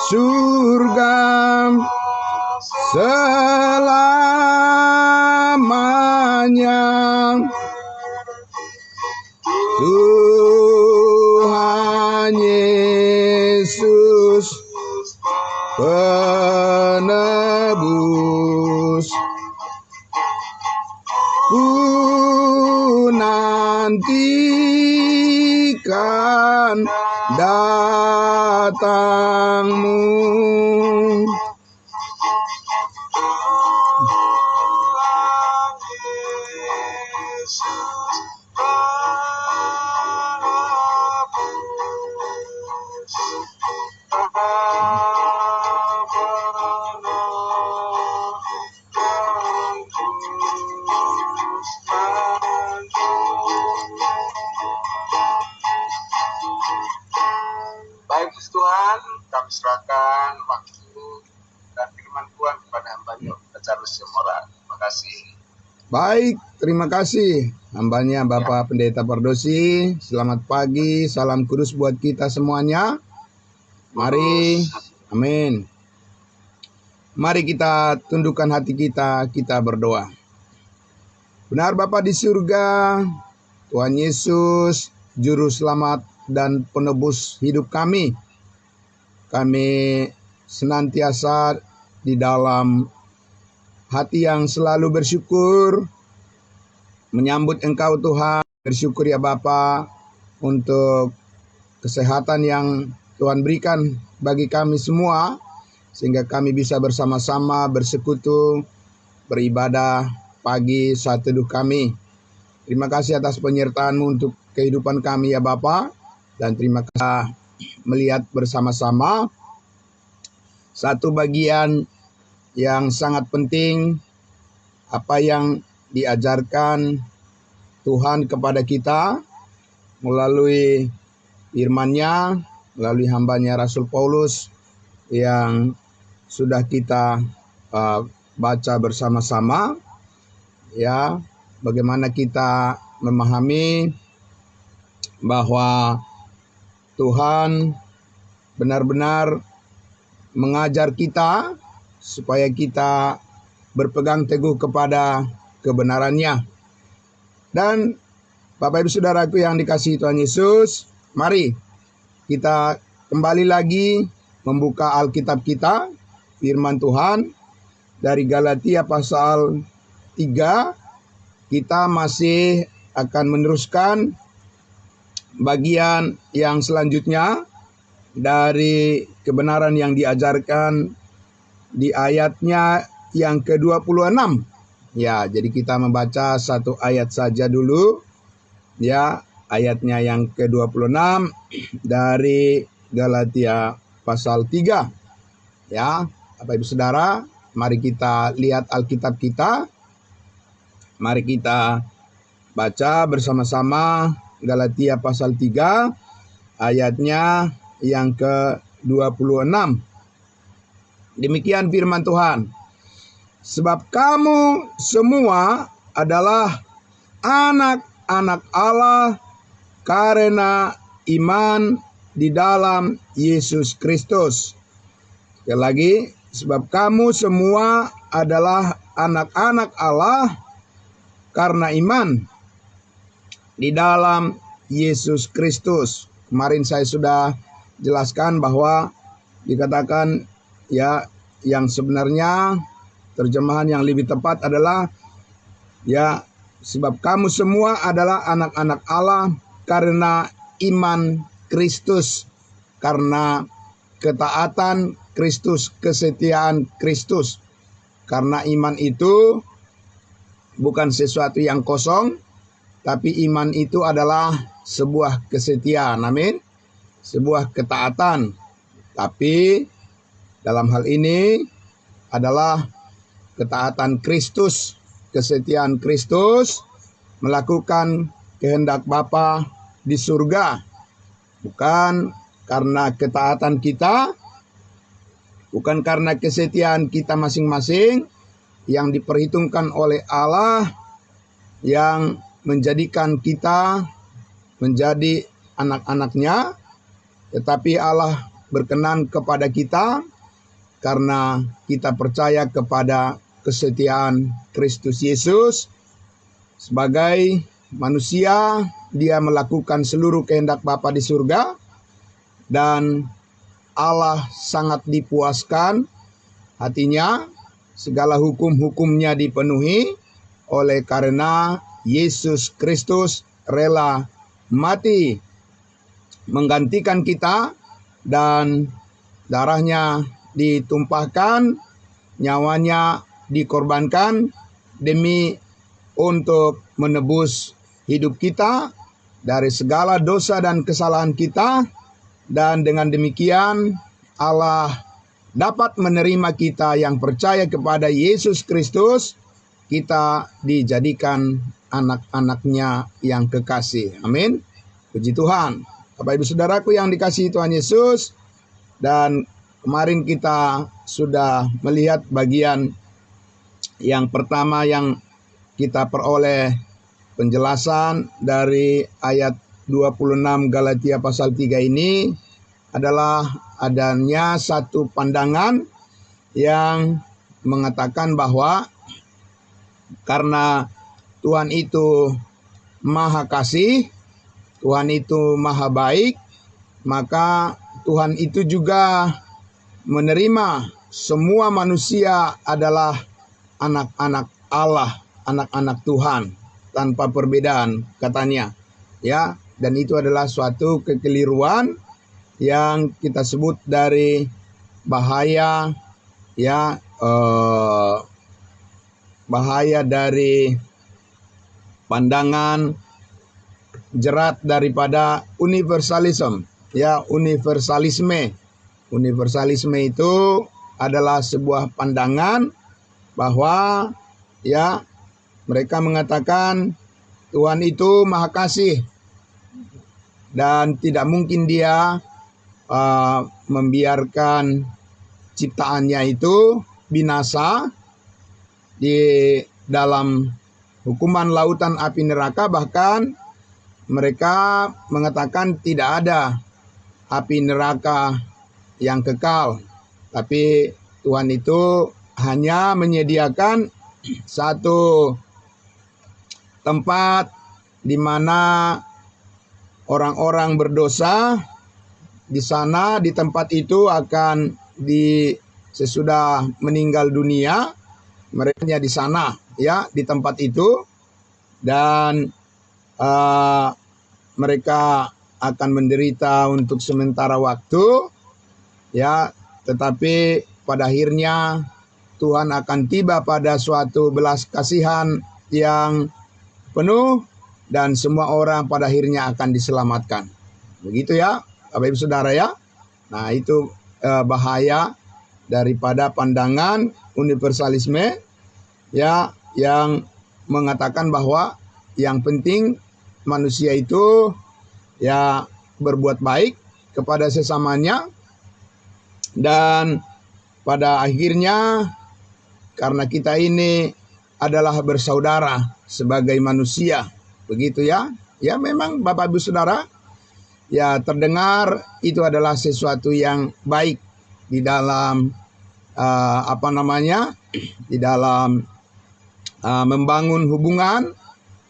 surga selamanya. Tuhan Yesus penebus, ku nantikan datang-Mu. Baik Tuhan, kami serahkan waktu dan firman Tuhan kepada hamba-Nya Charles Simora. Terima kasih. Baik, terima kasih hambanya Bapak Pendeta Pardosi. Selamat pagi, salam kudus buat kita semuanya. Mari, amin. Mari kita tundukkan hati kita, kita berdoa. Benar Bapa di surga, Tuhan Yesus, Juru Selamat dan Penebus hidup kami. Kami senantiasa di dalam hati yang selalu bersyukur, menyambut Engkau Tuhan. Bersyukur ya Bapa untuk kesehatan yang Tuhan berikan bagi kami semua, sehingga kami bisa bersama-sama bersekutu, beribadah pagi saat teduh kami. Terima kasih atas penyertaan-Mu untuk kehidupan kami ya Bapa, dan terima kasih melihat bersama-sama satu bagian yang sangat penting, apa yang diajarkan Tuhan kepada kita melalui firman-Nya, melalui hamba-Nya Rasul Paulus yang sudah kita baca bersama-sama, ya, bagaimana kita memahami bahwa Tuhan benar-benar mengajar kita supaya kita berpegang teguh kepada kebenaran-Nya. Dan Bapak Ibu Saudaraku yang dikasihi Tuhan Yesus, mari kita kembali lagi membuka Alkitab kita, firman Tuhan dari Galatia pasal 3. Kita masih akan meneruskan bagian yang selanjutnya dari kebenaran yang diajarkan di ayatnya yang ke-26. Ya, jadi kita membaca satu ayat saja dulu. Ya, ayatnya yang ke-26 dari Galatia pasal 3. Ya, Bapak Ibu Saudara, mari kita lihat Alkitab kita. Mari kita baca bersama-sama Galatia pasal 3 ayatnya yang ke-26. Demikian firman Tuhan. Sebab kamu semua adalah anak-anak Allah karena iman di dalam Yesus Kristus. Sekali lagi, sebab kamu semua adalah anak-anak Allah karena iman di dalam Yesus Kristus. Kemarin saya sudah jelaskan bahwa dikatakan ya, yang sebenarnya terjemahan yang lebih tepat adalah ya, sebab kamu semua adalah anak-anak Allah karena iman Kristus, karena ketaatan Kristus, kesetiaan Kristus. Karena iman itu bukan sesuatu yang kosong, tapi iman itu adalah sebuah kesetiaan, amin. Sebuah ketaatan. Tapi dalam hal ini adalah ketaatan Kristus, kesetiaan Kristus, melakukan kehendak Bapa di surga. Bukan karena ketaatan kita, bukan karena kesetiaan kita masing-masing yang diperhitungkan oleh Allah yang menjadikan kita menjadi anak-anaknya, tetapi Allah berkenan kepada kita karena kita percaya kepada kesetiaan Kristus Yesus. Sebagai manusia, dia melakukan seluruh kehendak Bapa di surga, dan Allah sangat dipuaskan hatinya, segala hukum-hukumnya dipenuhi oleh karena Yesus Kristus rela mati menggantikan kita, dan darahnya ditumpahkan, nyawanya dikorbankan demi untuk menebus hidup kita dari segala dosa dan kesalahan kita. Dan dengan demikian Allah dapat menerima kita yang percaya kepada Yesus Kristus. Kita dijadikan anak-anaknya yang kekasih. Amin. Puji Tuhan. Bapak Ibu Saudaraku yang dikasihi Tuhan Yesus, dan kemarin kita sudah melihat bagian yang pertama yang kita peroleh penjelasan dari ayat 26 Galatia pasal 3 ini adalah adanya satu pandangan yang mengatakan bahwa karena Tuhan itu maha kasih, Tuhan itu maha baik, maka Tuhan itu juga menerima semua manusia adalah anak-anak Allah, anak-anak Tuhan tanpa perbedaan katanya. Ya, dan itu adalah suatu kekeliruan yang kita sebut dari bahaya, ya, bahaya dari pandangan jerat daripada universalisme. Ya, universalisme itu adalah sebuah pandangan bahwa ya mereka mengatakan Tuhan itu maha kasih dan tidak mungkin dia membiarkan ciptaannya itu binasa di dalam hukuman lautan api neraka. Bahkan mereka mengatakan tidak ada api neraka yang kekal, tapi Tuhan itu hanya menyediakan satu tempat di mana orang-orang berdosa di sana, di tempat itu akan sesudah meninggal dunia, mereka di sana, ya, di tempat itu, dan mereka akan menderita untuk sementara waktu, ya, tetapi pada akhirnya Tuhan akan tiba pada suatu belas kasihan yang penuh dan semua orang pada akhirnya akan diselamatkan. Begitu ya, Bapak Ibu Saudara ya. Nah, itu bahaya daripada pandangan universalisme ya, yang mengatakan bahwa yang penting manusia itu ya berbuat baik kepada sesamanya, dan pada akhirnya karena kita ini adalah bersaudara sebagai manusia, begitu ya. Ya memang Bapak Ibu Saudara, ya terdengar itu adalah sesuatu yang baik di dalam di dalam membangun hubungan,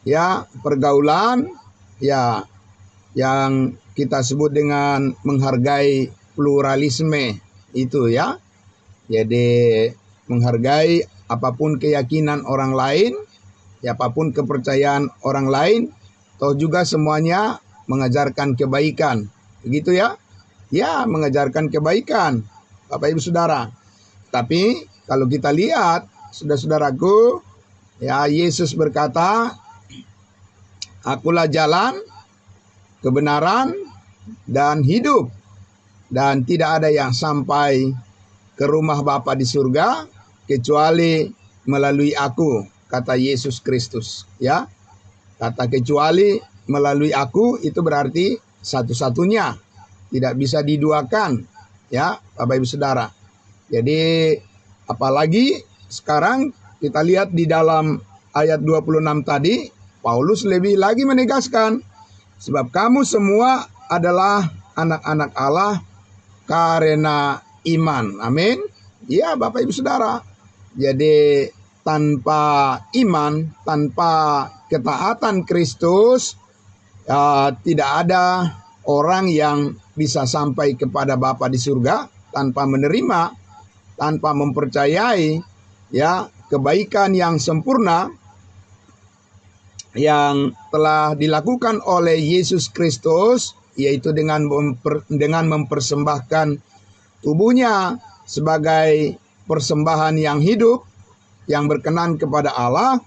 ya, pergaulan, ya, yang kita sebut dengan menghargai pluralisme itu ya. Jadi menghargai apapun keyakinan orang lain, ya, apapun kepercayaan orang lain, toh juga semuanya mengajarkan kebaikan. Begitu ya? Ya, mengajarkan kebaikan, Bapak Ibu Saudara. Tapi kalau kita lihat, saudara-saudaraku, ya, Yesus berkata, "Akulah jalan, kebenaran, dan hidup. Dan tidak ada yang sampai ke rumah Bapa di surga kecuali melalui aku," kata Yesus Kristus. Ya, kata kecuali melalui aku itu berarti satu-satunya, tidak bisa diduakan, ya, Bapak Ibu Saudara. Jadi apalagi sekarang kita lihat di dalam ayat 26 tadi, Paulus lebih lagi menegaskan, sebab kamu semua adalah anak-anak Allah karena iman. Amin. Ya, Bapak Ibu Saudara. Jadi tanpa iman, tanpa ketaatan Kristus, tidak ada orang yang bisa sampai kepada Bapa di surga tanpa menerima, tanpa mempercayai ya kebaikan yang sempurna yang telah dilakukan oleh Yesus Kristus, yaitu dengan mempersembahkan tubuhnya sebagai persembahan yang hidup, yang berkenan kepada Allah.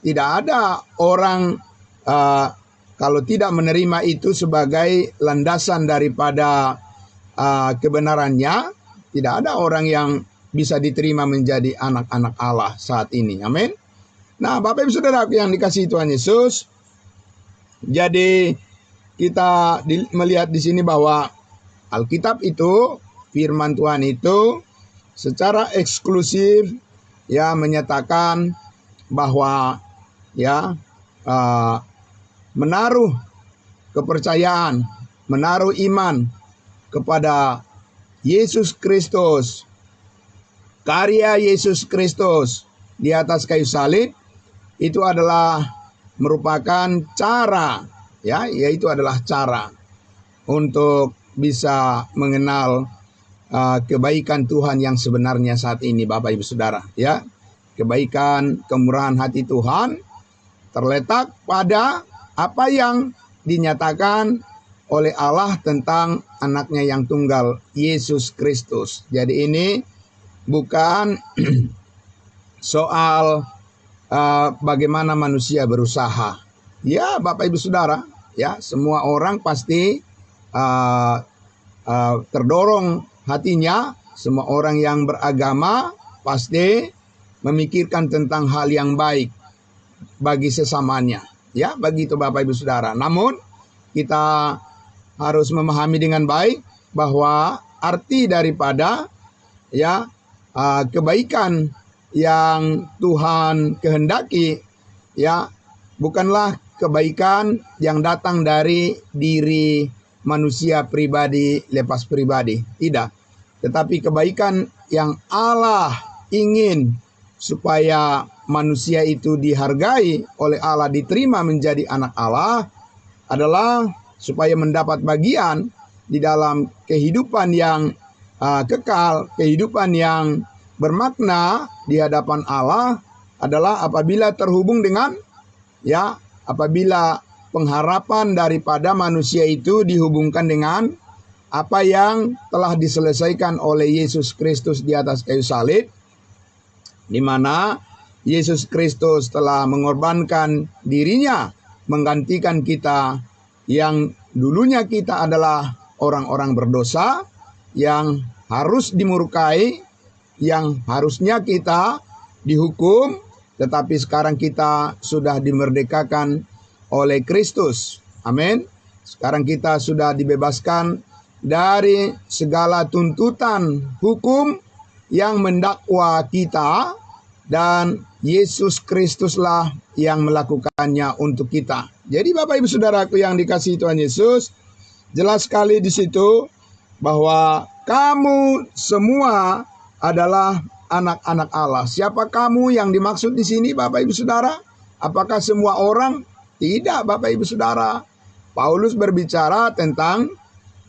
Tidak ada orang kalau tidak menerima itu sebagai landasan daripada kebenarannya, tidak ada orang yang bisa diterima menjadi anak-anak Allah saat ini. Amin. Nah, Bapak Ibu Saudara yang dikasihi Tuhan Yesus, jadi kita melihat di sini bahwa Alkitab itu, firman Tuhan itu secara eksklusif ya menyatakan bahwa ya menaruh kepercayaan, menaruh iman kepada Yesus Kristus, karya Yesus Kristus di atas kayu salib, itu adalah merupakan cara, ya, yaitu adalah cara untuk bisa mengenal kebaikan Tuhan yang sebenarnya saat ini, Bapak Ibu Saudara, ya. Kebaikan, kemurahan hati Tuhan terletak pada apa yang dinyatakan oleh Allah tentang anaknya yang tunggal, Yesus Kristus. Jadi ini bukan soal bagaimana manusia berusaha. Ya, Bapak Ibu Saudara, ya, semua orang pasti terdorong hatinya, semua orang yang beragama pasti memikirkan tentang hal yang baik bagi sesamanya. Ya, begitu Bapak Ibu Saudara. Namun kita harus memahami dengan baik bahwa arti daripada ya kebaikan yang Tuhan kehendaki ya bukanlah kebaikan yang datang dari diri manusia pribadi lepas pribadi, tidak, tetapi kebaikan yang Allah ingin supaya manusia itu dihargai oleh Allah, diterima menjadi anak Allah, adalah supaya mendapat bagian di dalam kehidupan yang kekal, kehidupan yang bermakna di hadapan Allah, adalah apabila terhubung dengan ya, apabila pengharapan daripada manusia itu dihubungkan dengan apa yang telah diselesaikan oleh Yesus Kristus di atas kayu salib, di mana Yesus Kristus telah mengorbankan dirinya menggantikan kita yang dulunya kita adalah orang-orang berdosa yang harus dimurkai, yang harusnya kita dihukum, tetapi sekarang kita sudah dimerdekakan oleh Kristus. Amin. Sekarang kita sudah dibebaskan dari segala tuntutan hukum yang mendakwa kita, dan Yesus Kristuslah yang melakukannya untuk kita. Jadi Bapak Ibu Saudaraku yang dikasihi Tuhan Yesus, jelas sekali di situ bahwa kamu semua adalah anak-anak Allah. Siapa kamu yang dimaksud di sini, Bapak Ibu Saudara? Apakah semua orang? Tidak, Bapak Ibu Saudara. Paulus berbicara tentang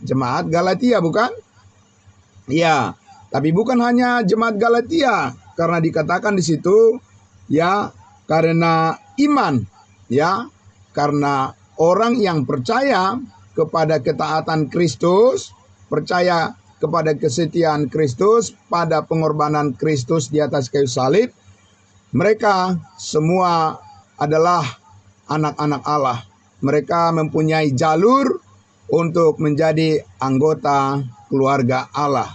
jemaat Galatia, bukan? Ya, tapi bukan hanya jemaat Galatia, karena dikatakan di situ ya karena iman, ya, karena orang yang percaya kepada ketaatan Kristus, percaya kepada kesetiaan Kristus, pada pengorbanan Kristus di atas kayu salib, mereka semua adalah anak-anak Allah. Mereka mempunyai jalur untuk menjadi anggota keluarga Allah,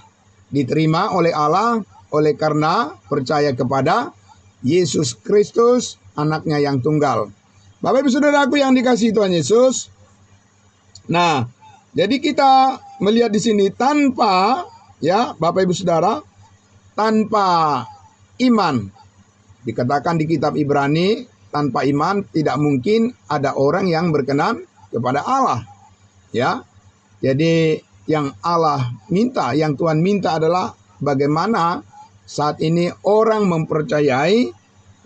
diterima oleh Allah oleh karena percaya kepada Yesus Kristus, anaknya yang tunggal. Bapak Ibu Saudaraku yang dikasihi Tuhan Yesus. Nah, jadi kita melihat di sini tanpa, ya Bapak Ibu Saudara, tanpa iman. Dikatakan di kitab Ibrani, tanpa iman tidak mungkin ada orang yang berkenan kepada Allah. Ya. Jadi yang Allah minta, yang Tuhan minta adalah bagaimana saat ini orang mempercayai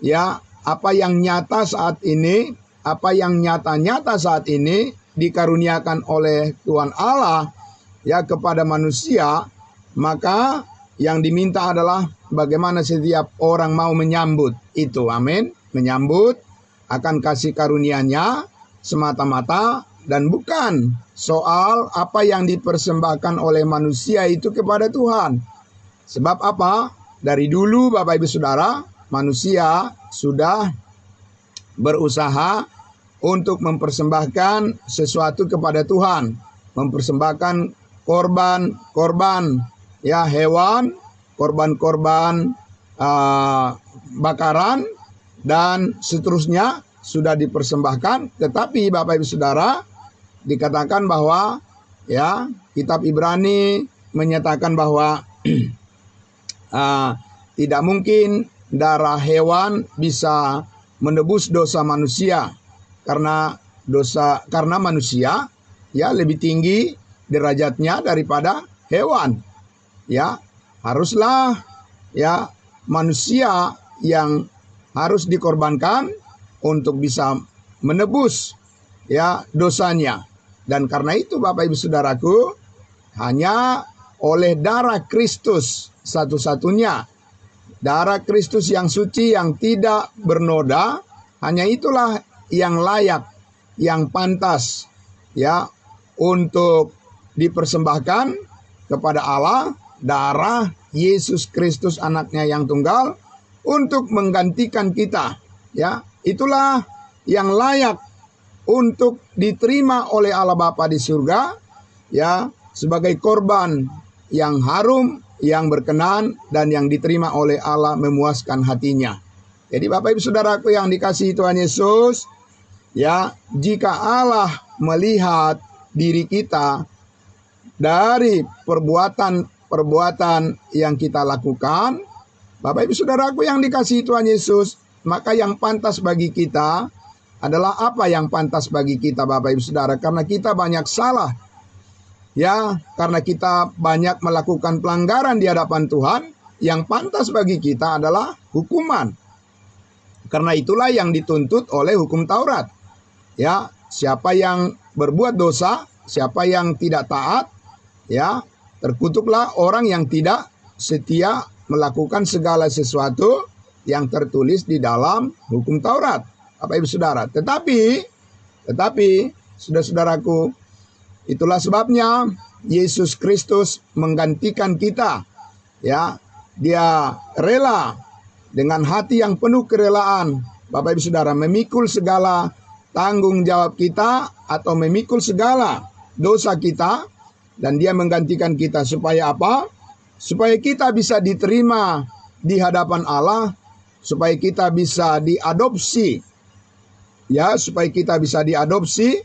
ya apa yang nyata saat ini, apa yang nyata-nyata saat ini dikaruniakan oleh Tuhan Allah ya kepada manusia, maka yang diminta adalah bagaimana setiap orang mau menyambut itu. Amin. Menyambut akan kasih karunia-Nya semata-mata dan bukan soal apa yang dipersembahkan oleh manusia itu kepada Tuhan. Sebab apa? Dari dulu Bapak Ibu Saudara, manusia sudah berusaha untuk mempersembahkan sesuatu kepada Tuhan. Mempersembahkan korban ya hewan, korban-korban bakaran dan seterusnya sudah dipersembahkan. Tetapi Bapak Ibu Saudara, dikatakan bahwa ya kitab Ibrani menyatakan bahwa tidak mungkin darah hewan bisa menebus dosa manusia karena manusia ya lebih tinggi derajatnya daripada hewan. Ya, haruslah ya manusia yang harus dikorbankan untuk bisa menebus ya dosanya. Dan karena itu Bapak Ibu Saudaraku, hanya oleh darah Kristus satu-satunya, darah Kristus yang suci, yang tidak bernoda, hanya itulah yang layak, yang pantas ya untuk dipersembahkan kepada Allah, darah Yesus Kristus anaknya yang tunggal untuk menggantikan kita. Ya, itulah yang layak untuk diterima oleh Allah Bapa di surga ya sebagai korban yang harum, yang berkenan dan yang diterima oleh Allah memuaskan hatinya. Jadi Bapak Ibu Saudaraku yang dikasihi Tuhan Yesus, ya, jika Allah melihat diri kita dari perbuatan yang kita lakukan, Bapak Ibu Saudaraku yang dikasihi Tuhan Yesus, maka yang pantas bagi kita adalah apa yang pantas bagi kita Bapak Ibu Saudara? Karena kita banyak salah. Ya, karena kita banyak melakukan pelanggaran di hadapan Tuhan, yang pantas bagi kita adalah hukuman. Karena itulah yang dituntut oleh hukum Taurat. Ya, siapa yang berbuat dosa, siapa yang tidak taat, ya, terkutuklah orang yang tidak setia melakukan segala sesuatu yang tertulis di dalam hukum Taurat, Bapak Ibu Saudara. Tetapi saudara-saudaraku, itulah sebabnya Yesus Kristus menggantikan kita. Ya, Dia rela dengan hati yang penuh kerelaan, Bapak Ibu Saudara, memikul segala tanggung jawab kita atau memikul segala dosa kita, dan Dia menggantikan kita supaya apa? Supaya kita bisa diterima di hadapan Allah, supaya kita bisa diadopsi. Ya, supaya kita bisa diadopsi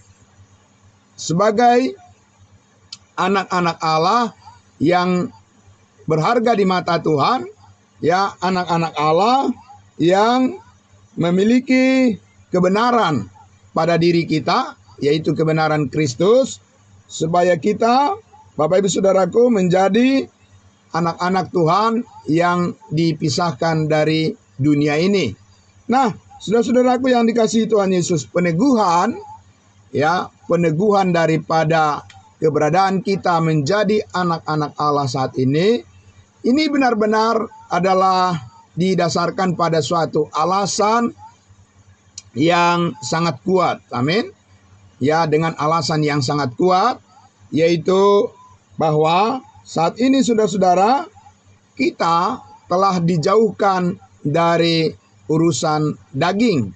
sebagai anak-anak Allah yang berharga di mata Tuhan, ya, anak-anak Allah yang memiliki kebenaran pada diri kita, yaitu kebenaran Kristus, supaya kita, Bapak Ibu Saudaraku, menjadi anak-anak Tuhan yang dipisahkan dari dunia ini. Nah, saudara-saudaraku yang dikasihi Tuhan Yesus, peneguhan daripada keberadaan kita menjadi anak-anak Allah saat ini benar-benar adalah didasarkan pada suatu alasan yang sangat kuat. Amin. Ya, dengan alasan yang sangat kuat, yaitu bahwa saat ini saudara-saudara, kita telah dijauhkan dari urusan daging.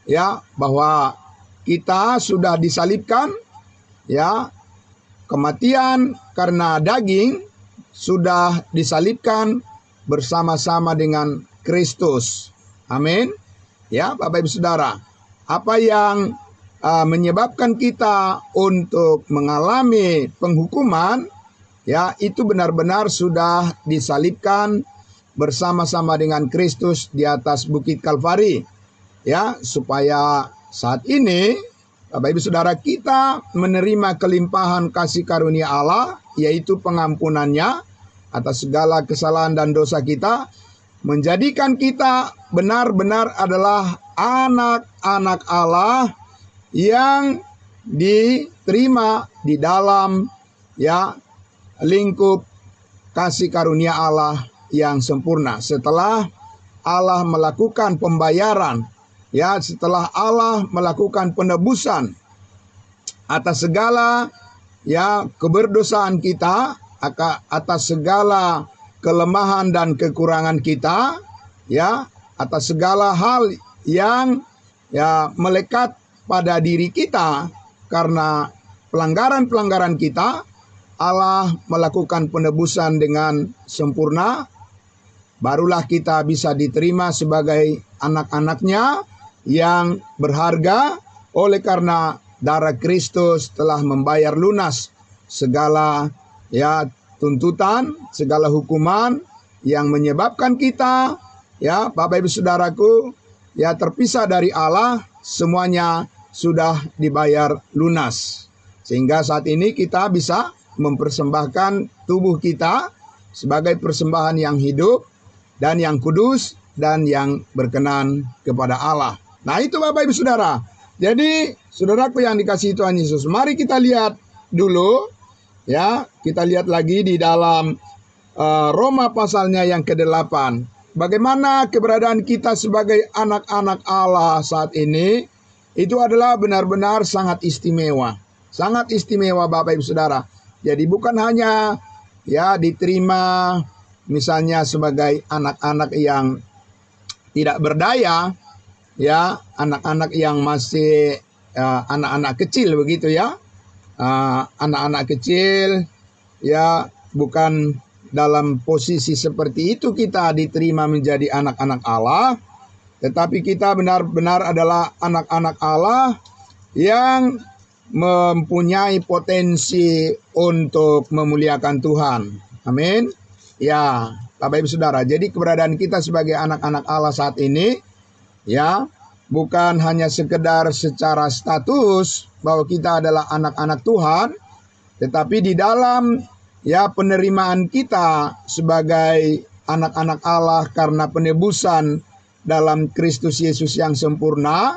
Ya, bahwa kita sudah disalibkan, ya, kematian karena daging sudah disalibkan bersama-sama dengan Kristus. Amin. Ya, Bapak Ibu Saudara, apa yang menyebabkan kita untuk mengalami penghukuman, ya, itu benar-benar sudah disalibkan bersama-sama dengan Kristus di atas Bukit Kalvari. Ya, supaya saat ini Bapak Ibu Saudara, kita menerima kelimpahan kasih karunia Allah, yaitu pengampunannya atas segala kesalahan dan dosa kita, menjadikan kita benar-benar adalah anak-anak Allah yang diterima di dalam lingkup kasih karunia Allah yang sempurna. Setelah Allah melakukan pembayaran, setelah Allah melakukan penebusan atas segala keberdosaan kita, atas segala kelemahan dan kekurangan kita, atas segala hal yang melekat pada diri kita karena pelanggaran-pelanggaran kita, Allah melakukan penebusan dengan sempurna. Barulah kita bisa diterima sebagai anak-anaknya yang berharga, oleh karena darah Kristus telah membayar lunas segala tuntutan, segala hukuman yang menyebabkan kita, Bapak Ibu Saudaraku, terpisah dari Allah. Semuanya sudah dibayar lunas. Sehingga saat ini kita bisa mempersembahkan tubuh kita sebagai persembahan yang hidup dan yang kudus dan yang berkenan kepada Allah. Nah, itu Bapak Ibu Saudara. Jadi, saudaraku yang dikasihi Tuhan Yesus, mari kita lihat dulu, kita lihat lagi di dalam Roma pasalnya yang ke-8. Bagaimana keberadaan kita sebagai anak-anak Allah saat ini, itu adalah benar-benar sangat istimewa. Sangat istimewa Bapak Ibu Saudara. Jadi bukan hanya diterima misalnya sebagai anak-anak yang tidak berdaya, anak-anak yang masih anak-anak kecil begitu anak-anak kecil, bukan dalam posisi seperti itu kita diterima menjadi anak-anak Allah, tetapi kita benar-benar adalah anak-anak Allah yang mempunyai potensi untuk memuliakan Tuhan. Amin. Ya, Bapak Ibu Saudara, jadi keberadaan kita sebagai anak-anak Allah saat ini, bukan hanya sekedar secara status bahwa kita adalah anak-anak Tuhan, tetapi di dalam penerimaan kita sebagai anak-anak Allah karena penebusan dalam Kristus Yesus yang sempurna,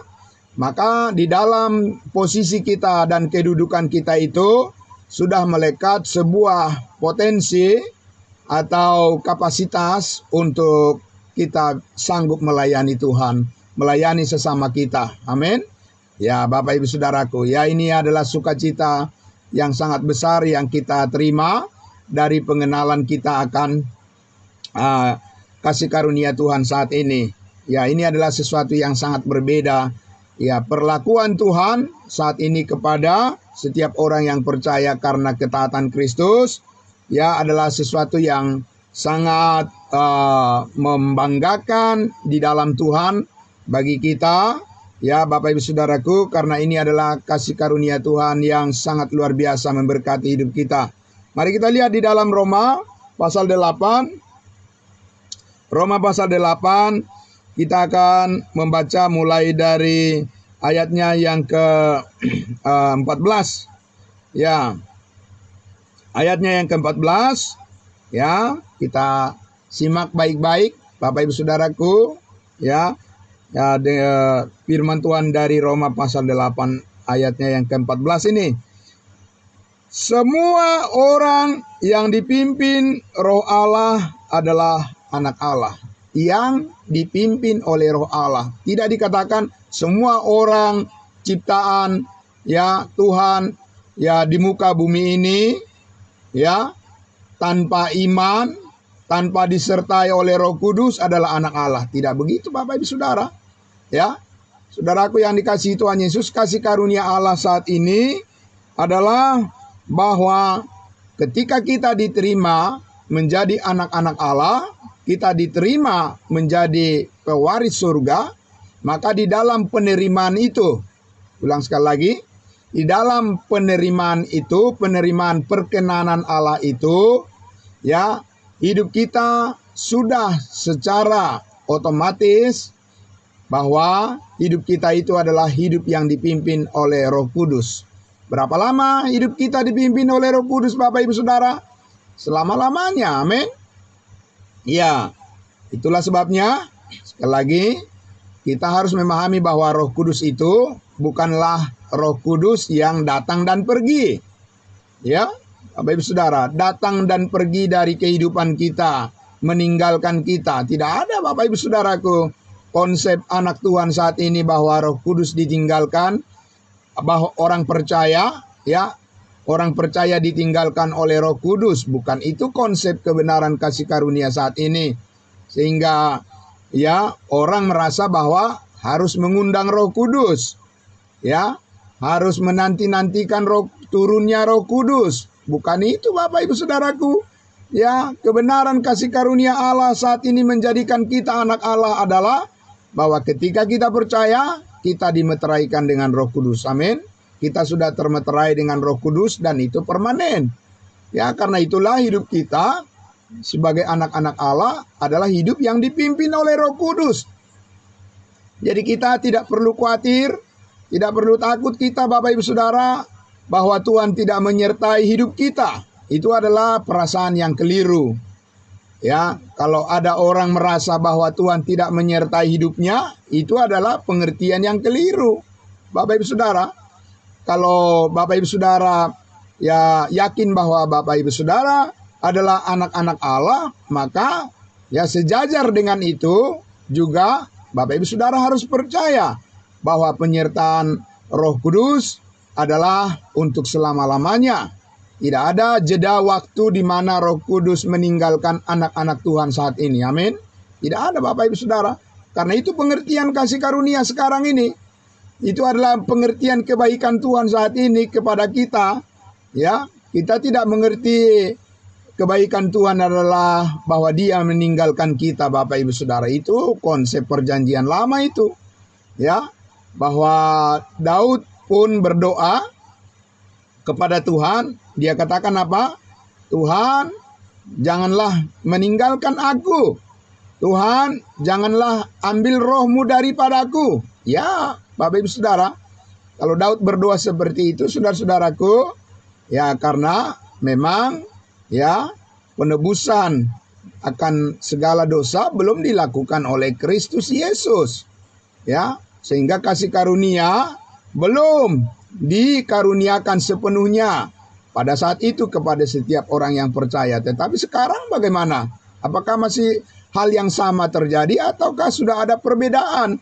maka di dalam posisi kita dan kedudukan kita itu sudah melekat sebuah potensi atau kapasitas untuk kita sanggup melayani Tuhan, melayani sesama kita. Amin. Ya, Bapak Ibu Saudaraku, ini adalah sukacita yang sangat besar yang kita terima dari pengenalan kita akan kasih karunia Tuhan saat ini. Ini adalah sesuatu yang sangat berbeda. Perlakuan Tuhan saat ini kepada setiap orang yang percaya karena ketaatan Kristus, adalah sesuatu yang sangat membanggakan di dalam Tuhan bagi kita, Bapak Ibu Saudaraku, karena ini adalah kasih karunia Tuhan yang sangat luar biasa memberkati hidup kita. Mari kita lihat di dalam Roma pasal 8. Roma pasal 8, kita akan membaca mulai dari ayatnya yang ke-14. Ayatnya yang ke-14, kita simak baik-baik Bapak Ibu Saudaraku, firman Tuhan dari Roma pasal 8 ayatnya yang ke-14 ini. Semua orang yang dipimpin Roh Allah adalah anak Allah, yang dipimpin oleh Roh Allah. Tidak dikatakan semua orang ciptaan Tuhan di muka bumi ini tanpa iman, tanpa disertai oleh Roh Kudus adalah anak Allah. Tidak begitu Bapak Ibu Saudara. Saudaraku yang dikasihi Tuhan Yesus, kasih karunia Allah saat ini adalah bahwa ketika kita diterima menjadi anak-anak Allah, kita diterima menjadi pewaris surga, maka di dalam penerimaan itu, ulang sekali lagi, di dalam penerimaan itu, penerimaan perkenanan Allah itu, hidup kita sudah secara otomatis, bahwa hidup kita itu adalah hidup yang dipimpin oleh Roh Kudus. Berapa lama hidup kita dipimpin oleh Roh Kudus, Bapak Ibu Saudara? Selama-lamanya, amin. Ya, itulah sebabnya sekali lagi kita harus memahami bahwa Roh Kudus itu bukanlah Roh Kudus yang datang dan pergi. Ya, Bapak Ibu Saudara, datang dan pergi dari kehidupan kita, meninggalkan kita. Tidak ada, Bapak Ibu Saudaraku, konsep anak Tuhan saat ini bahwa Roh Kudus ditinggalkan, bahwa orang percaya, ya, orang percaya ditinggalkan oleh Roh Kudus. Bukan itu konsep kebenaran kasih karunia saat ini. Sehingga ya orang merasa bahwa harus mengundang Roh Kudus. Ya, harus menanti-nantikan turunnya Roh Kudus. Bukan itu, Bapak Ibu Saudaraku. Ya, kebenaran kasih karunia Allah saat ini menjadikan kita anak Allah adalah bahwa ketika kita percaya, kita dimeteraikan dengan Roh Kudus. Amin. Kita sudah termeterai dengan Roh Kudus dan itu permanen. Ya, karena itulah hidup kita sebagai anak-anak Allah adalah hidup yang dipimpin oleh Roh Kudus. Jadi kita tidak perlu khawatir, tidak perlu takut kita, Bapak Ibu Saudara, bahwa Tuhan tidak menyertai hidup kita. Itu adalah perasaan yang keliru. Ya, kalau ada orang merasa bahwa Tuhan tidak menyertai hidupnya, itu adalah pengertian yang keliru. Bapak Ibu Saudara, kalau Bapak Ibu Saudara ya yakin bahwa Bapak Ibu Saudara adalah anak-anak Allah, maka ya sejajar dengan itu juga Bapak Ibu Saudara harus percaya bahwa penyertaan Roh Kudus adalah untuk selama-lamanya. Tidak ada jeda waktu di mana Roh Kudus meninggalkan anak-anak Tuhan saat ini. Amin. Tidak ada, Bapak Ibu Saudara. Karena itu pengertian kasih karunia sekarang ini. Itu adalah pengertian kebaikan Tuhan saat ini kepada kita. Ya, kita tidak mengerti kebaikan Tuhan adalah bahwa Dia meninggalkan kita, Bapak Ibu Saudara. Itu konsep perjanjian lama itu. Ya, bahwa Daud pun berdoa kepada Tuhan. Dia katakan apa? Tuhan, janganlah meninggalkan aku. Tuhan, janganlah ambil roh-Mu daripadaku. Ya, Bapak Ibu Saudara, kalau Daud berdoa seperti itu, saudara-saudaraku, ya karena memang ya penebusan akan segala dosa belum dilakukan oleh Kristus Yesus. Ya, sehingga kasih karunia belum dikaruniakan sepenuhnya pada saat itu kepada setiap orang yang percaya. Tetapi sekarang bagaimana? Apakah masih hal yang sama terjadi ataukah sudah ada perbedaan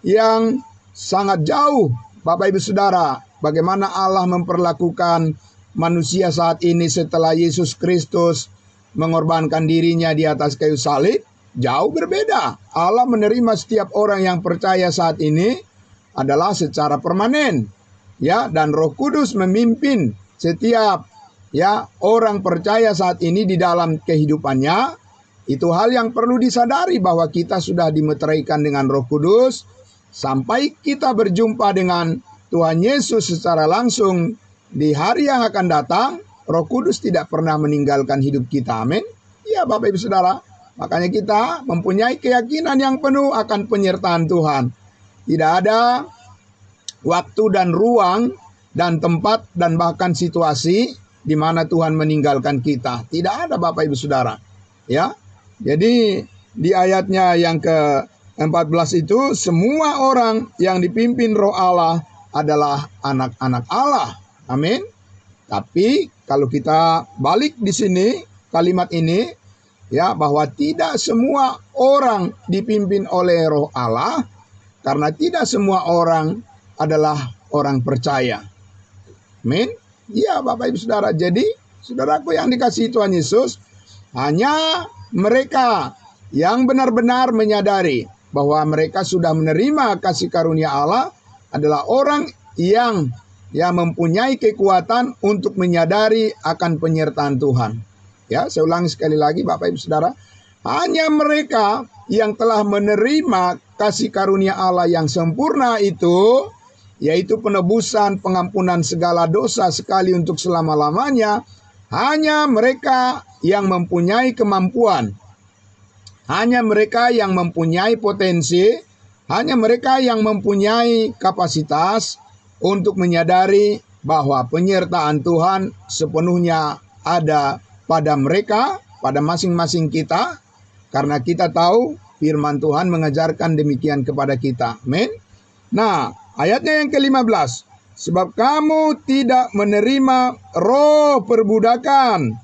yang sangat jauh, Bapak Ibu Saudara? Bagaimana Allah memperlakukan manusia saat ini setelah Yesus Kristus mengorbankan dirinya di atas kayu salib? Jauh berbeda. Allah menerima setiap orang yang percaya saat ini adalah secara permanen. Ya, dan Roh Kudus memimpin setiap ya orang percaya saat ini di dalam kehidupannya. Itu hal yang perlu disadari bahwa kita sudah dimeteraikan dengan Roh Kudus sampai kita berjumpa dengan Tuhan Yesus secara langsung di hari yang akan datang. Roh Kudus tidak pernah meninggalkan hidup kita. Amin. Ya, Bapak Ibu Saudara, makanya kita mempunyai keyakinan yang penuh akan penyertaan Tuhan. Tidak ada waktu dan ruang dan tempat dan bahkan situasi di mana Tuhan meninggalkan kita. Tidak ada, Bapak Ibu Saudara. Ya. Jadi di ayatnya yang ke-14 itu semua orang yang dipimpin Roh Allah adalah anak-anak Allah. Amin. Tapi kalau kita balik di sini kalimat ini ya bahwa tidak semua orang dipimpin oleh Roh Allah karena tidak semua orang adalah orang percaya. Amin. Ya, Bapak Ibu Saudara. Jadi saudaraku yang dikasihi Tuhan Yesus, hanya mereka yang benar-benar menyadari bahwa mereka sudah menerima kasih karunia Allah adalah orang yang mempunyai kekuatan untuk menyadari akan penyertaan Tuhan. Ya, saya ulangi sekali lagi Bapak Ibu Saudara, hanya mereka yang telah menerima kasih karunia Allah yang sempurna itu, yaitu penebusan, pengampunan segala dosa sekali untuk selama-lamanya, hanya mereka yang mempunyai kemampuan, hanya mereka yang mempunyai potensi Hanya mereka yang mempunyai kapasitas untuk menyadari bahwa penyertaan Tuhan sepenuhnya ada pada mereka, pada masing-masing kita, karena kita tahu firman Tuhan mengajarkan demikian kepada kita. Amin. Nah, ayatnya yang ke-15. Sebab kamu tidak menerima roh perbudakan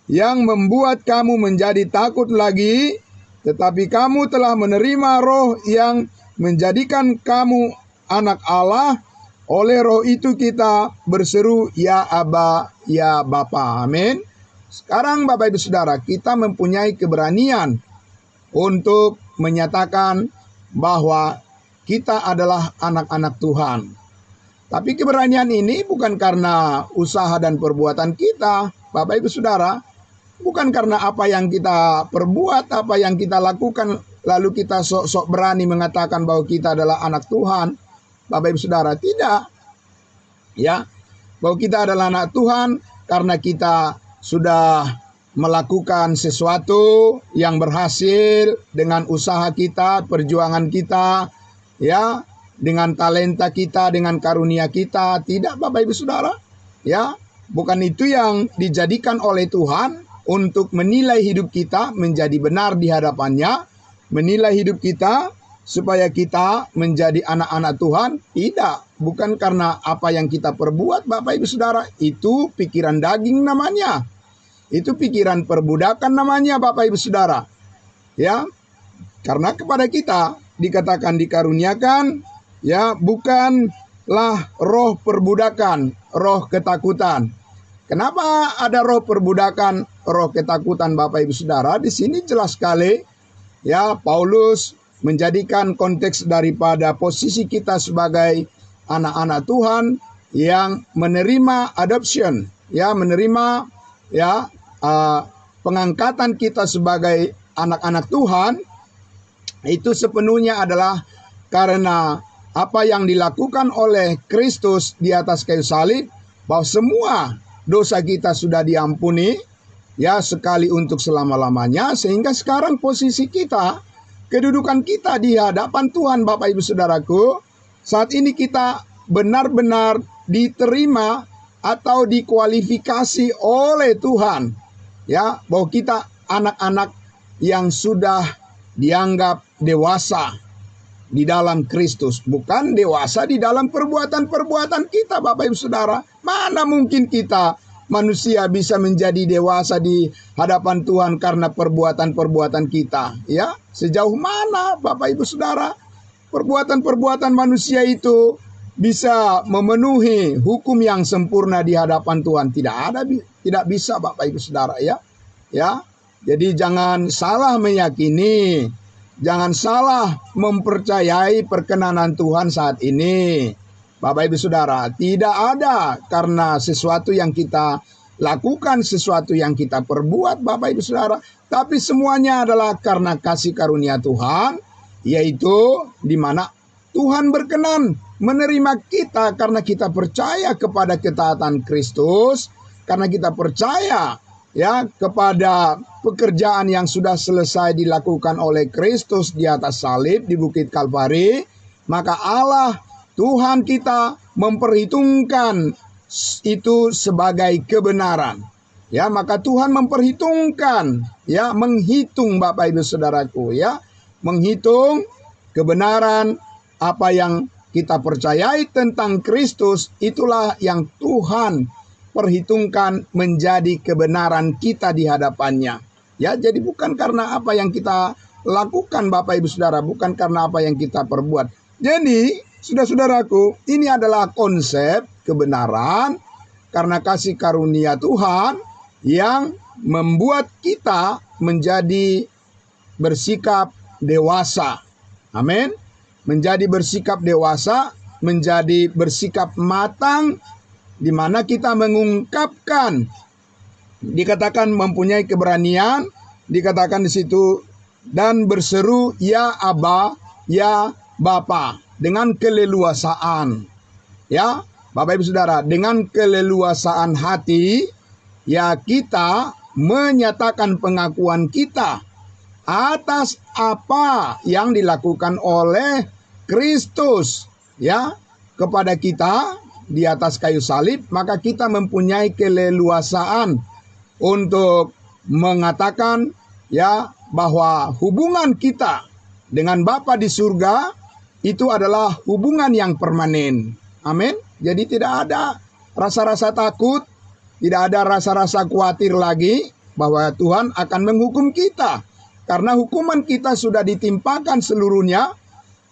yang membuat kamu menjadi takut lagi, tetapi kamu telah menerima roh yang menjadikan kamu anak Allah. Oleh roh itu kita berseru, ya Aba, ya Bapa. Amin. Sekarang Bapak Ibu Saudara, kita mempunyai keberanian untuk menyatakan bahwa kita adalah anak-anak Tuhan. Tapi keberanian ini bukan karena usaha dan perbuatan kita, Bapak Ibu Saudara. Bukan karena apa yang kita perbuat, apa yang kita lakukan, lalu kita sok-sok berani mengatakan bahwa kita adalah anak Tuhan. Bapak Ibu Saudara, tidak. Ya, bahwa kita adalah anak Tuhan karena kita sudah melakukan sesuatu yang berhasil dengan usaha kita, perjuangan kita, ya, dengan talenta kita, dengan karunia kita. Tidak, Bapak Ibu Saudara. Ya, bukan itu yang dijadikan oleh Tuhan untuk menilai hidup kita menjadi benar di hadapannya, menilai hidup kita supaya kita menjadi anak-anak Tuhan. Tidak, bukan karena apa yang kita perbuat, Bapak Ibu Saudara. Itu pikiran daging namanya. Itu pikiran perbudakan namanya, Bapak Ibu Saudara. Ya, karena kepada kita dikatakan dikaruniakan, ya, bukanlah roh perbudakan, roh ketakutan. Kenapa ada roh perbudakan, roh ketakutan, Bapak Ibu Saudara? Di sini jelas sekali, ya, Paulus menjadikan konteks daripada posisi kita sebagai anak-anak Tuhan yang menerima adoption, ya, menerima, ya, pengangkatan kita sebagai anak-anak Tuhan. Itu sepenuhnya adalah karena apa yang dilakukan oleh Kristus di atas kayu salib, bahwa semua dosa kita sudah diampuni, ya, sekali untuk selama-lamanya, sehingga sekarang posisi kita, kedudukan kita di hadapan Tuhan, Bapak Ibu Saudaraku, saat ini kita benar-benar diterima atau dikualifikasi oleh Tuhan, ya, bahwa kita anak-anak yang sudah dianggap dewasa di dalam Kristus, bukan dewasa di dalam perbuatan-perbuatan kita, Bapak Ibu Saudara. Mana mungkin kita manusia bisa menjadi dewasa di hadapan Tuhan karena perbuatan-perbuatan kita, ya? Sejauh mana, Bapak Ibu Saudara, perbuatan-perbuatan manusia itu bisa memenuhi hukum yang sempurna di hadapan Tuhan? Tidak bisa, Bapak Ibu Saudara, ya. Ya. Jadi jangan salah meyakini, jangan salah mempercayai perkenanan Tuhan saat ini. Bapak Ibu Saudara, tidak ada karena sesuatu yang kita lakukan, sesuatu yang kita perbuat, Bapak Ibu Saudara. Tapi semuanya adalah karena kasih karunia Tuhan, yaitu di mana Tuhan berkenan menerima kita karena kita percaya kepada ketaatan Kristus, karena kita percaya, ya, kepada pekerjaan yang sudah selesai dilakukan oleh Kristus di atas salib di Bukit Kalvari. Maka Allah Tuhan kita memperhitungkan itu sebagai kebenaran. Ya, maka Tuhan memperhitungkan, ya, menghitung, Bapak Ibu Saudaraku, ya, menghitung kebenaran apa yang kita percayai tentang Kristus, itulah yang Tuhan perhitungkan menjadi kebenaran kita di hadapannya. Ya, jadi bukan karena apa yang kita lakukan, Bapak Ibu Saudara, bukan karena apa yang kita perbuat. Jadi, saudara-saudaraku, ini adalah konsep kebenaran karena kasih karunia Tuhan yang membuat kita menjadi bersikap dewasa. Amin. Menjadi bersikap dewasa, menjadi bersikap matang, di mana kita mengungkapkan, dikatakan mempunyai keberanian, dikatakan di situ, dan berseru, ya Aba, ya Bapa, dengan keleluasaan. Ya, Bapak Ibu Saudara, dengan keleluasaan hati, ya, kita menyatakan pengakuan kita atas apa yang dilakukan oleh Kristus ya kepada kita di atas kayu salib, maka kita mempunyai keleluasaan untuk mengatakan ya bahwa hubungan kita dengan Bapa di surga itu adalah hubungan yang permanen. Amin. Jadi tidak ada rasa-rasa takut, tidak ada rasa-rasa khawatir lagi bahwa Tuhan akan menghukum kita. Karena hukuman kita sudah ditimpakan seluruhnya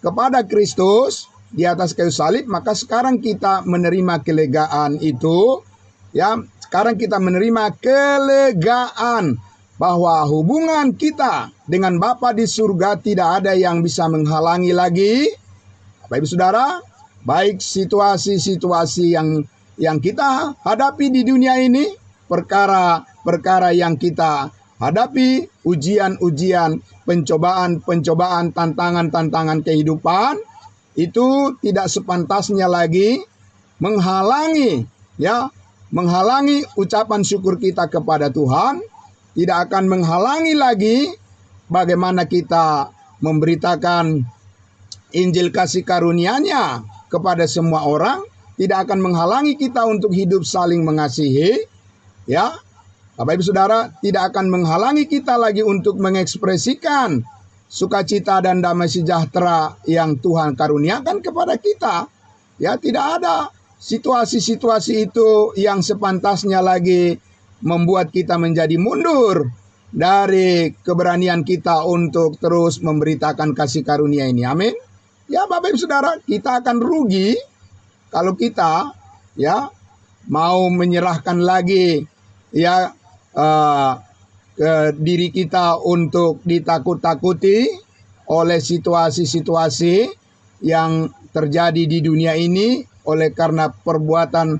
kepada Kristus di atas kayu salib, maka sekarang kita menerima kelegaan itu. Ya, sekarang kita menerima kelegaan bahwa hubungan kita dengan Bapa di surga tidak ada yang bisa menghalangi lagi. Bapak Ibu Saudara, baik situasi-situasi yang kita hadapi di dunia ini, perkara-perkara yang kita hadapi, ujian-ujian, pencobaan-pencobaan, tantangan-tantangan kehidupan, itu tidak sepantasnya lagi menghalangi ucapan syukur kita kepada Tuhan, tidak akan menghalangi lagi bagaimana kita memberitakan Injil kasih karunia-Nya kepada semua orang, tidak akan menghalangi kita untuk hidup saling mengasihi, ya. Bapak Ibu Saudara, tidak akan menghalangi kita lagi untuk mengekspresikan sukacita dan damai sejahtera yang Tuhan karuniakan kepada kita. Ya, tidak ada situasi-situasi itu yang sepantasnya lagi membuat kita menjadi mundur dari keberanian kita untuk terus memberitakan kasih karunia ini. Amin. Ya, Bapak Ibu Saudara, kita akan rugi kalau kita ya mau menyerahkan lagi ya ke diri kita untuk ditakut-takuti oleh situasi-situasi yang terjadi di dunia ini oleh karena perbuatan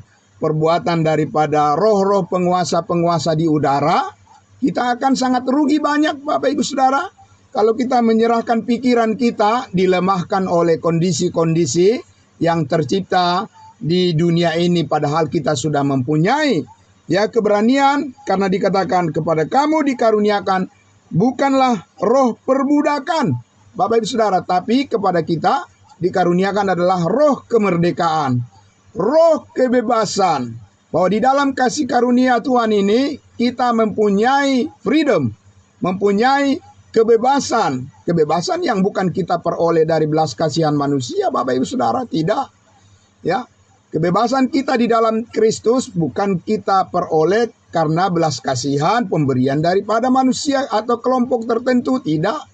daripada roh-roh penguasa-penguasa di udara. Kita akan sangat rugi banyak, Bapak Ibu Saudara, kalau kita menyerahkan pikiran kita dilemahkan oleh kondisi-kondisi yang tercipta di dunia ini, padahal kita sudah mempunyai ya keberanian, karena dikatakan kepada kamu dikaruniakan bukanlah roh perbudakan, Bapak Ibu Saudara, tapi kepada kita dikaruniakan adalah roh kemerdekaan, roh kebebasan. Bahwa di dalam kasih karunia Tuhan ini kita mempunyai freedom, mempunyai kebebasan. Kebebasan yang bukan kita peroleh dari belas kasihan manusia, Bapak Ibu Saudara, tidak. Ya, kebebasan kita di dalam Kristus bukan kita peroleh karena belas kasihan, pemberian daripada manusia atau kelompok tertentu, tidak.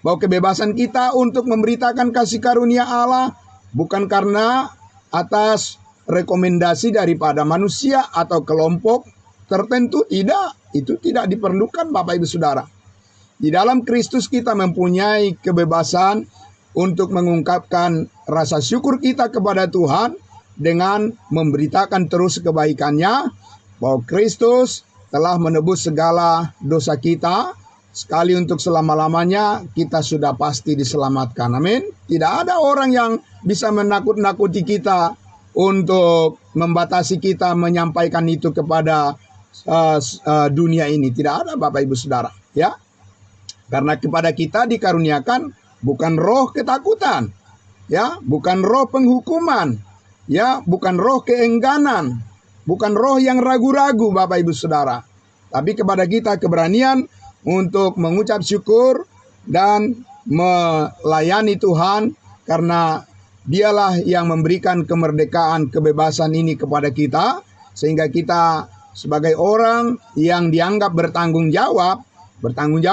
Bahwa kebebasan kita untuk memberitakan kasih karunia Allah bukan karena atas rekomendasi daripada manusia atau kelompok tertentu, tidak. Itu tidak diperlukan, Bapak Ibu Saudara. Di dalam Kristus kita mempunyai kebebasan untuk mengungkapkan rasa syukur kita kepada Tuhan dengan memberitakan terus kebaikan-Nya, bahwa Kristus telah menebus segala dosa kita, sekali untuk selama-lamanya kita sudah pasti diselamatkan. Amin. Tidak ada orang yang bisa menakut-nakuti kita untuk membatasi kita menyampaikan itu kepada dunia ini. Tidak ada, Bapak Ibu Saudara, ya. Karena kepada kita dikaruniakan bukan roh ketakutan, ya, bukan roh penghukuman, ya, bukan roh keengganan, bukan roh yang ragu-ragu, Bapak Ibu Saudara. Tapi kepada kita keberanian untuk mengucap syukur dan melayani Tuhan, karena Dialah yang memberikan kemerdekaan, kebebasan ini kepada kita, sehingga kita sebagai orang yang dianggap bertanggung jawab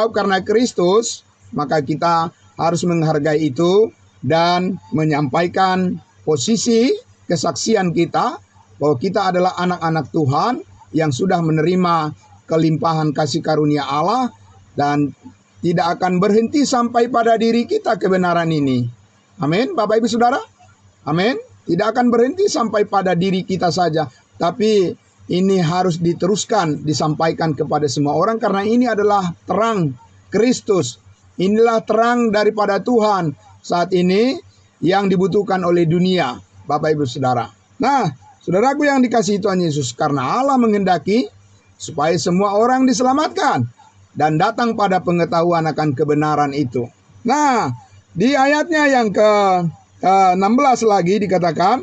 karena Kristus, maka kita harus menghargai itu dan menyampaikan posisi kesaksian kita bahwa kita adalah anak-anak Tuhan yang sudah menerima kelimpahan kasih karunia Allah dan tidak akan berhenti sampai pada diri kita kebenaran ini. Amin, Bapak Ibu Saudara. Amin. Tidak akan berhenti sampai pada diri kita saja, tapi ini harus diteruskan, disampaikan kepada semua orang, karena ini adalah terang Kristus. Inilah terang daripada Tuhan saat ini yang dibutuhkan oleh dunia, Bapak Ibu Saudara. Nah, saudaraku yang dikasihi Tuhan Yesus, karena Allah menghendaki supaya semua orang diselamatkan dan datang pada pengetahuan akan kebenaran itu. Nah, Di ayatnya yang ke-16 lagi dikatakan,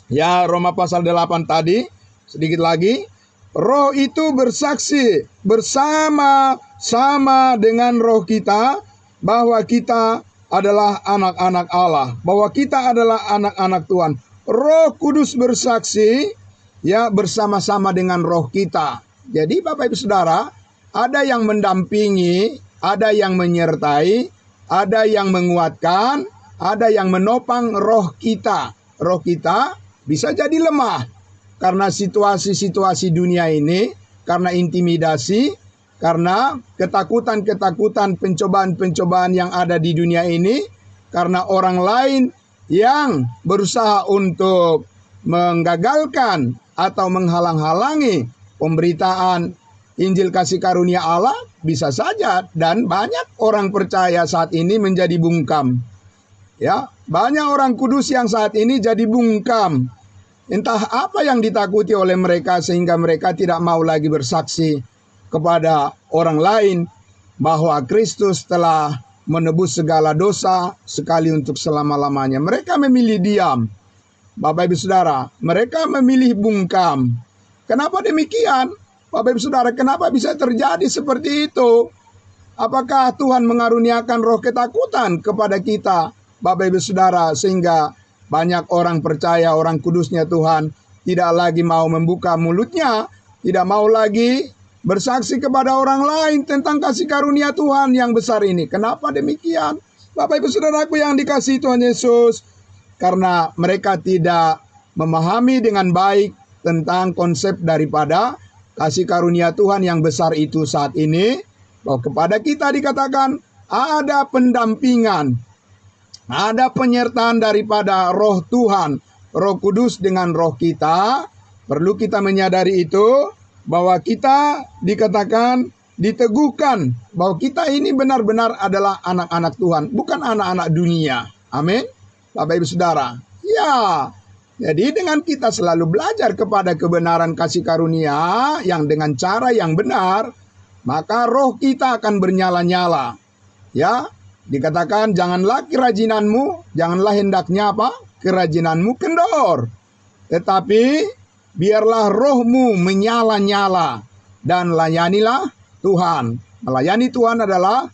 ya Roma pasal 8 tadi, sedikit lagi, roh itu bersaksi bersama-sama dengan roh kita bahwa kita adalah anak-anak Allah, bahwa kita adalah anak-anak Tuhan. Roh Kudus bersaksi ya bersama-sama dengan roh kita. Jadi Bapak Ibu Saudara, ada yang mendampingi, ada yang menyertai, ada yang menguatkan, ada yang menopang roh kita. Roh kita bisa jadi lemah karena situasi-situasi dunia ini, karena intimidasi, karena ketakutan-ketakutan, pencobaan-pencobaan yang ada di dunia ini, karena orang lain yang berusaha untuk menggagalkan atau menghalang-halangi pemberitaan Injil kasih karunia Allah, bisa saja, dan banyak orang percaya saat ini menjadi bungkam. Ya, banyak orang kudus yang saat ini jadi bungkam. Entah apa yang ditakuti oleh mereka sehingga mereka tidak mau lagi bersaksi kepada orang lain bahwa Kristus telah menebus segala dosa sekali untuk selama-lamanya. Mereka memilih diam. Bapak Ibu Saudara, mereka memilih bungkam. Kenapa demikian? Bapak Ibu Saudara, kenapa bisa terjadi seperti itu? Apakah Tuhan mengaruniakan roh ketakutan kepada kita, Bapak Ibu Saudara, sehingga banyak orang percaya, orang kudusnya Tuhan tidak lagi mau membuka mulutnya, tidak mau lagi bersaksi kepada orang lain tentang kasih karunia Tuhan yang besar ini. Kenapa demikian? Bapak Ibu Saudaraku yang dikasihi Tuhan Yesus, karena mereka tidak memahami dengan baik tentang konsep daripada kasih karunia Tuhan yang besar itu saat ini, bahwa kepada kita dikatakan ada pendampingan, ada penyertaan daripada roh Tuhan, roh kudus dengan roh kita. Perlu kita menyadari itu, bahwa kita dikatakan, diteguhkan, bahwa kita ini benar-benar adalah anak-anak Tuhan, bukan anak-anak dunia. Amin. Bapak Ibu Saudara. Ya, jadi dengan kita selalu belajar kepada kebenaran kasih karunia yang dengan cara yang benar, maka roh kita akan bernyala-nyala. Ya, dikatakan janganlah kerajinanmu, janganlah hendaknya apa? Kerajinanmu kendor. Tetapi biarlah rohmu menyala-nyala dan layanilah Tuhan. Melayani Tuhan adalah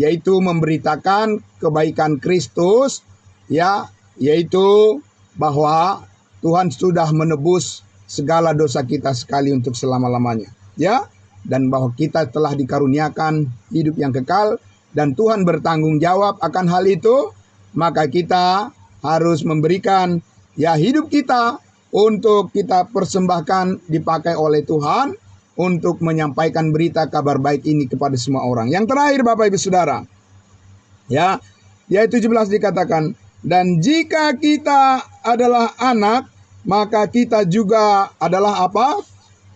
yaitu memberitakan kebaikan Kristus, ya, yaitu bahwa Tuhan sudah menebus segala dosa kita sekali untuk selama-lamanya, ya, dan bahwa kita telah dikaruniakan hidup yang kekal dan Tuhan bertanggung jawab akan hal itu. Maka kita harus memberikan ya hidup kita untuk kita persembahkan, dipakai oleh Tuhan untuk menyampaikan berita kabar baik ini kepada semua orang. Yang terakhir Bapak Ibu Saudara, ya, ayat 17 dikatakan, dan jika kita adalah anak, maka kita juga adalah apa?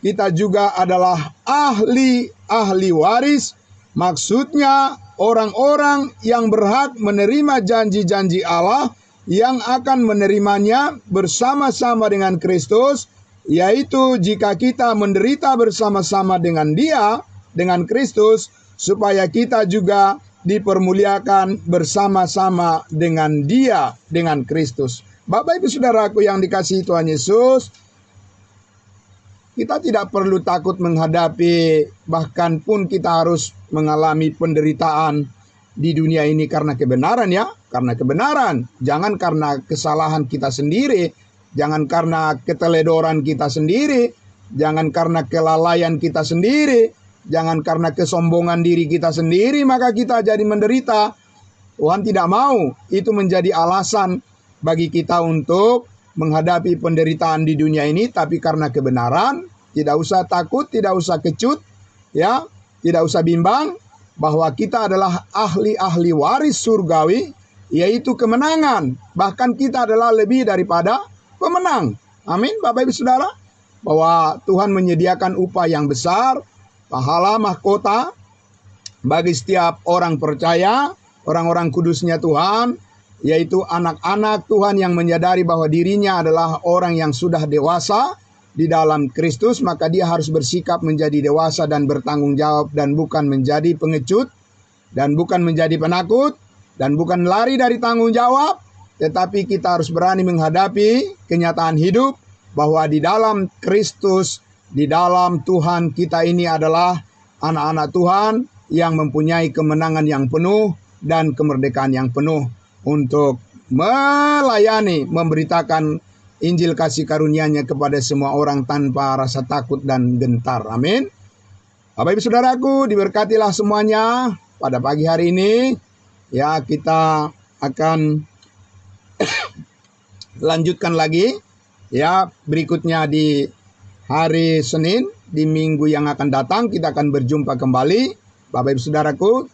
Kita juga adalah ahli waris. Maksudnya orang-orang yang berhak menerima janji-janji Allah, yang akan menerimanya bersama-sama dengan Kristus, yaitu jika kita menderita bersama-sama dengan Dia, dengan Kristus, supaya kita juga dipermuliakan bersama-sama dengan Dia, dengan Kristus. Bapak Ibu Saudaraku yang dikasihi Tuhan Yesus, kita tidak perlu takut menghadapi, bahkan pun kita harus mengalami penderitaan di dunia ini karena kebenaran, ya, karena kebenaran. Jangan karena kesalahan kita sendiri, jangan karena keteledoran kita sendiri, jangan karena kelalaian kita sendiri, jangan karena kesombongan diri kita sendiri maka kita jadi menderita. Tuhan tidak mau itu menjadi alasan bagi kita untuk menghadapi penderitaan di dunia ini, tapi karena kebenaran, tidak usah takut, tidak usah kecut, ya, tidak usah bimbang, bahwa kita adalah ahli-ahli waris surgawi, yaitu kemenangan. Bahkan kita adalah lebih daripada pemenang. Amin, Bapak Ibu Saudara. Bahwa Tuhan menyediakan upah yang besar, pahala mahkota bagi setiap orang percaya, orang-orang kudusnya Tuhan, yaitu anak-anak Tuhan yang menyadari bahwa dirinya adalah orang yang sudah dewasa di dalam Kristus, maka dia harus bersikap menjadi dewasa dan bertanggung jawab, dan bukan menjadi pengecut dan bukan menjadi penakut, dan bukan lari dari tanggung jawab, tetapi kita harus berani menghadapi kenyataan hidup bahwa di dalam Kristus, di dalam Tuhan kita ini adalah anak-anak Tuhan yang mempunyai kemenangan yang penuh dan kemerdekaan yang penuh untuk melayani, memberitakan Injil kasih karunia-Nya kepada semua orang tanpa rasa takut dan gentar. Amin. Bapak Ibu Saudaraku, diberkatilah semuanya pada pagi hari ini. Ya, kita akan lanjutkan lagi. Ya, berikutnya di hari Senin, di minggu yang akan datang kita akan berjumpa kembali. Bapak Ibu Saudaraku,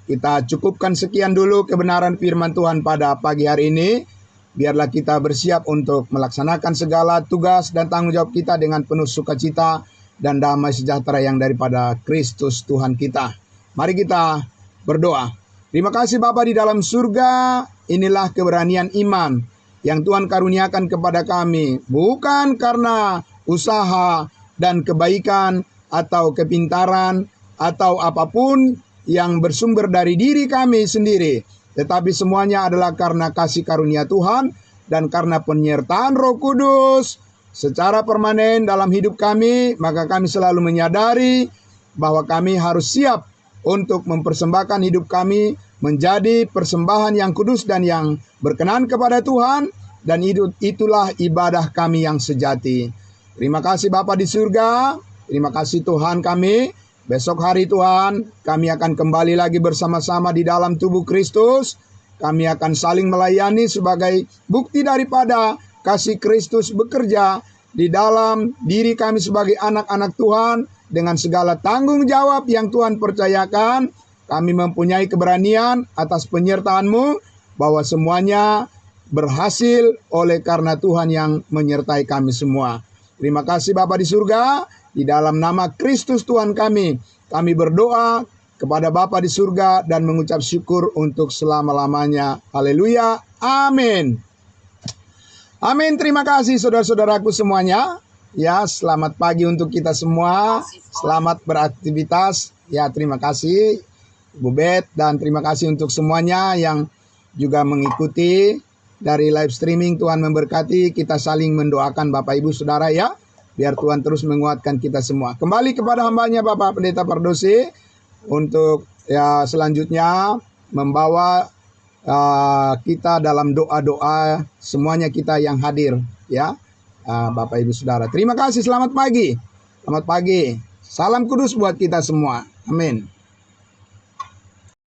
kita cukupkan sekian dulu kebenaran firman Tuhan pada pagi hari ini. Biarlah kita bersiap untuk melaksanakan segala tugas dan tanggung jawab kita dengan penuh sukacita dan damai sejahtera yang daripada Kristus Tuhan kita. Mari kita berdoa. Terima kasih Bapa di dalam surga, inilah keberanian iman yang Tuhan karuniakan kepada kami. Bukan karena usaha dan kebaikan atau kepintaran atau apapun yang bersumber dari diri kami sendiri. Tetapi semuanya adalah karena kasih karunia Tuhan dan karena penyertaan Roh Kudus secara permanen dalam hidup kami. Maka kami selalu menyadari bahwa kami harus siap untuk mempersembahkan hidup kami menjadi persembahan yang kudus dan yang berkenan kepada Tuhan. Dan itulah ibadah kami yang sejati. Terima kasih Bapa di surga. Terima kasih Tuhan kami. Besok hari Tuhan, kami akan kembali lagi bersama-sama di dalam tubuh Kristus. Kami akan saling melayani sebagai bukti daripada kasih Kristus bekerja di dalam diri kami sebagai anak-anak Tuhan. Dengan segala tanggung jawab yang Tuhan percayakan, kami mempunyai keberanian atas penyertaan-Mu bahwa semuanya berhasil oleh karena Tuhan yang menyertai kami semua. Terima kasih Bapa di surga. Di dalam nama Kristus Tuhan kami berdoa kepada Bapa di surga dan mengucap syukur untuk selama-lamanya. Haleluya. Amin. Amin. Terima kasih saudara-saudaraku semuanya. Ya, selamat pagi untuk kita semua. Selamat beraktivitas. Ya, terima kasih Bu Bet dan terima kasih untuk semuanya yang juga mengikuti dari live streaming. Tuhan memberkati. Kita saling mendoakan Bapak Ibu Saudara ya. Biar Tuhan terus menguatkan kita semua. Kembali kepada hambanya Bapak Pendeta Pardosi untuk ya selanjutnya membawa kita dalam doa-doa semuanya kita yang hadir ya Bapak Ibu Saudara. Terima kasih, selamat pagi. Selamat pagi. Salam kudus buat kita semua. Amin.